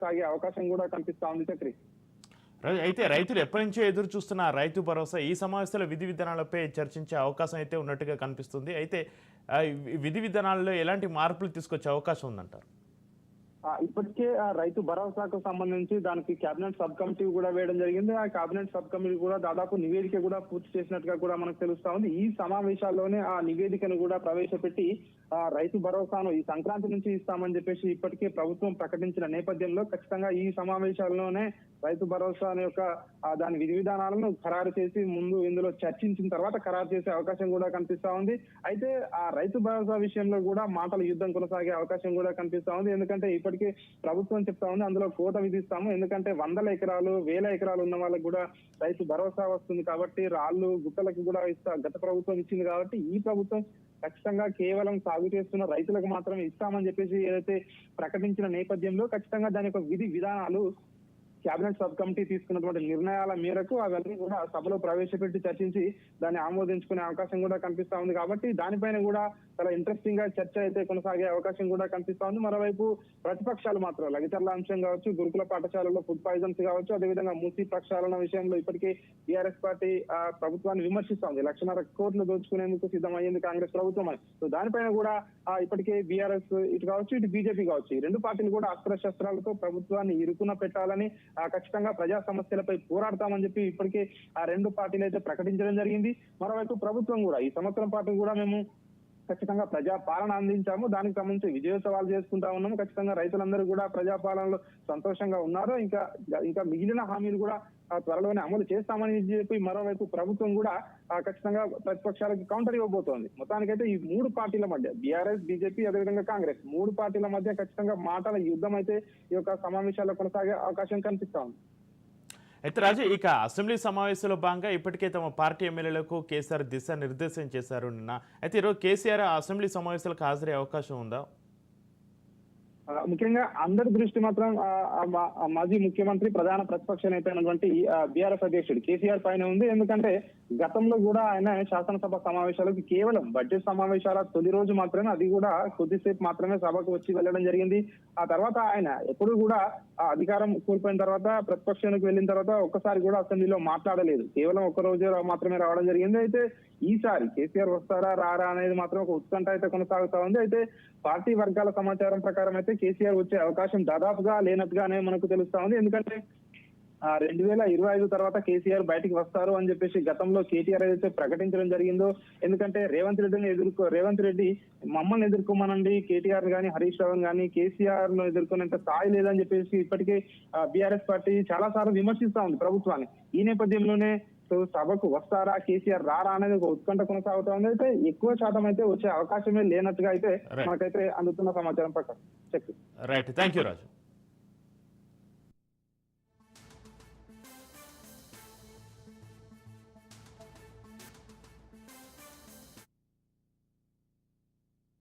సాగే అవకాశం కూడా కనిపిస్తా ఉంది చక్రి. అయితే రైతులు ఎప్పటి నుంచో ఎదురు చూస్తున్న రైతు భరోసా ఈ సమావేశంలో విధి విధానాలపై చర్చించే అవకాశం అయితే ఉన్నట్టుగా కనిపిస్తుంది. అయితే విధి విధానాల్లో ఎలాంటి మార్పులు తీసుకొచ్చే అవకాశం ఉందంటారు? ఇప్పటికే ఆ రైతు భరోసాకు సంబంధించి దానికి కేబినెట్ సబ్ కమిటీ కూడా వేయడం జరిగింది. ఆ కేబినెట్ సబ్ కమిటీ కూడా దాదాపు నివేదిక కూడా పూర్తి చేసినట్టుగా కూడా మనకు తెలుస్తా ఉంది. ఈ సమావేశాల్లోనే ఆ నివేదికను కూడా ప్రవేశపెట్టి రైతు భరోసాను ఈ సంక్రాంతి నుంచి ఇస్తామని చెప్పేసి ఇప్పటికే ప్రభుత్వం ప్రకటించిన నేపథ్యంలో ఖచ్చితంగా ఈ సమావేశాల్లోనే రైతు భరోసా యొక్క దాని విధి విధానాలను ఖరారు చేసి ముందు ఇందులో చర్చించిన తర్వాత ఖరారు చేసే అవకాశం కూడా కనిపిస్తా ఉంది. అయితే ఆ రైతు భరోసా విషయంలో కూడా మాటల యుద్ధం కొనసాగే అవకాశం కూడా కనిపిస్తా ఉంది. ఎందుకంటే ఇప్పటికే ప్రభుత్వం చెప్తా ఉంది అందులో కోత విధిస్తాము, ఎందుకంటే 100 ఎకరాలు 1000 ఎకరాలు ఉన్న వాళ్ళకి కూడా రైతు భరోసా వస్తుంది కాబట్టి, రాళ్లు గుట్టలకు కూడా గత ప్రభుత్వం ఇచ్చింది కాబట్టి ఈ ప్రభుత్వం ఖచ్చితంగా కేవలం సాగు చేస్తున్న రైతులకు మాత్రమే ఇస్తామని చెప్పేసి ఏదైతే ప్రకటించిన నేపథ్యంలో ఖచ్చితంగా దాని యొక్క విధి విధానాలు కేబినెట్ సబ్ కమిటీ తీసుకున్నటువంటి నిర్ణయాల మేరకు అవన్నీ కూడా సభలో ప్రవేశపెట్టి చర్చించి దాన్ని ఆమోదించుకునే అవకాశం కూడా కనిపిస్తా ఉంది. కాబట్టి దానిపైన కూడా చాలా ఇంట్రెస్టింగ్ గా చర్చ అయితే కొనసాగే అవకాశం కూడా కనిపిస్తా ఉంది. మరోవైపు ప్రతిపక్షాలు మాత్రం లగితర్ల అంశం కావచ్చు, గురుకుల పాఠశాలలో ఫుడ్ పాయిజన్స్ కావచ్చు, అదేవిధంగా మూసీ ప్రక్షాళన విషయంలో ఇప్పటికే టీఆర్ఎస్ పార్టీ ప్రభుత్వాన్ని విమర్శిస్తా ఉంది. 1,00,000 కోట్లు దోచుకునేందుకు సిద్ధమయ్యింది కాంగ్రెస్ ప్రభుత్వం అని. సో దానిపైన కూడా ఇప్పటికే బీఆర్ఎస్ ఇటు కావచ్చు, ఇటు బీజేపీ కావచ్చు, ఈ రెండు పార్టీలు కూడా అస్త్రశస్త్రాలతో ప్రభుత్వాన్ని ఇరుకున పెట్టాలని ఖచ్చితంగా ప్రజా సమస్యలపై పోరాడతామని చెప్పి ఇప్పటికే ఆ రెండు పార్టీలు అయితే ప్రకటించడం జరిగింది. మరోవైపు ప్రభుత్వం కూడా ఈ సంవత్సరం పాటు కూడా మేము ఖచ్చితంగా ప్రజా పాలన అందించాము, దానికి సంబంధించి విజయోత్సవాలు చేసుకుంటా ఉన్నాము, ఖచ్చితంగా రైతులందరూ కూడా ప్రజాపాలనలో సంతోషంగా ఉన్నారు, ఇంకా మిగిలిన హామీలు కూడా త్వరలోనే అమలు చేస్తామని చెప్పి మరోవైపు ప్రభుత్వం కూడా ఖచ్చితంగా ప్రతిపక్షాలకు కౌంటర్ ఇవ్వబోతోంది. మొత్తానికైతే ఈ మూడు పార్టీల మధ్య బీఆర్ఎస్, బీజేపీ, అదేవిధంగా కాంగ్రెస్ మూడు పార్టీల మధ్య ఖచ్చితంగా మాటల యుద్ధం అయితే ఈ యొక్క సమావేశాల్లో కొనసాగే అవకాశం కనిపిస్తా ఉంది. అయితే రాజు, ఇక అసెంబ్లీ సమావేశంలో భాగంగా ఇప్పటికే తమ పార్టీ ఎమ్మెల్యేలకు కేసీఆర్ దిశానిర్దేశం చేశారు నిన్న. అయితే ఈరోజు కేసీఆర్ అసెంబ్లీ సమావేశాలకు హాజరయ్యే అవకాశం ఉందా? ముఖ్యంగా అందరి దృష్టి మాత్రం మాజీ ముఖ్యమంత్రి ప్రధాన ప్రతిపక్ష నేత అయినటువంటి బీఆర్ఎస్ అధ్యక్షుడు కేసీఆర్ పైన ఉంది. ఎందుకంటే గతంలో కూడా ఆయన శాసనసభ సమావేశాలకు కేవలం బడ్జెట్ సమావేశాల తొలి రోజు మాత్రమే, అది కూడా కొద్దిసేపు మాత్రమే సభకు వచ్చి వెళ్ళడం జరిగింది. ఆ తర్వాత ఆయన ఎప్పుడు కూడా అధికారం కోల్పోయిన తర్వాత ప్రతిపక్షానికి వెళ్ళిన తర్వాత ఒక్కసారి కూడా అసెంబ్లీలో మాట్లాడలేదు, కేవలం ఒక రోజు మాత్రమే రావడం జరిగింది. అయితే ఈసారి కేసీఆర్ వస్తారా రారా అనేది మాత్రం ఒక ఉత్కంఠ అయితే కొనసాగుతా ఉంది. అయితే పార్టీ వర్గాల సమాచారం ప్రకారం అయితే కేసీఆర్ వచ్చే అవకాశం దాదాపుగా లేనట్టుగానే మనకు తెలుస్తా ఉంది. ఎందుకంటే 2025 తర్వాత కేసీఆర్ బయటికి వస్తారు అని చెప్పేసి గతంలో కేటీఆర్ ఏదైతే ప్రకటించడం జరిగిందో, ఎందుకంటే రేవంత్ రెడ్డి మమ్మల్ని ఎదుర్కోమనండి, కేటీఆర్ గానీ హరీష్ రావు గానీ కేసీఆర్ ను ఎదుర్కొనేంత స్థాయి లేదని చెప్పేసి ఇప్పటికే బీఆర్ఎస్ పార్టీ చాలా సార్లు విమర్శిస్తా ఉంది ప్రభుత్వాన్ని. ఈ నేపథ్యంలోనే సభకు వస్తారా కేసీఆర్ రారా అనేది ఒక ఉత్కంఠ కొనసాగుతా ఉంది. అయితే ఎక్కువ శాతం అయితే వచ్చే అవకాశమే లేనట్టుగా అయితే మనకైతే అందుతున్న సమాచారం ప్రకారం. Right, thank you Raju.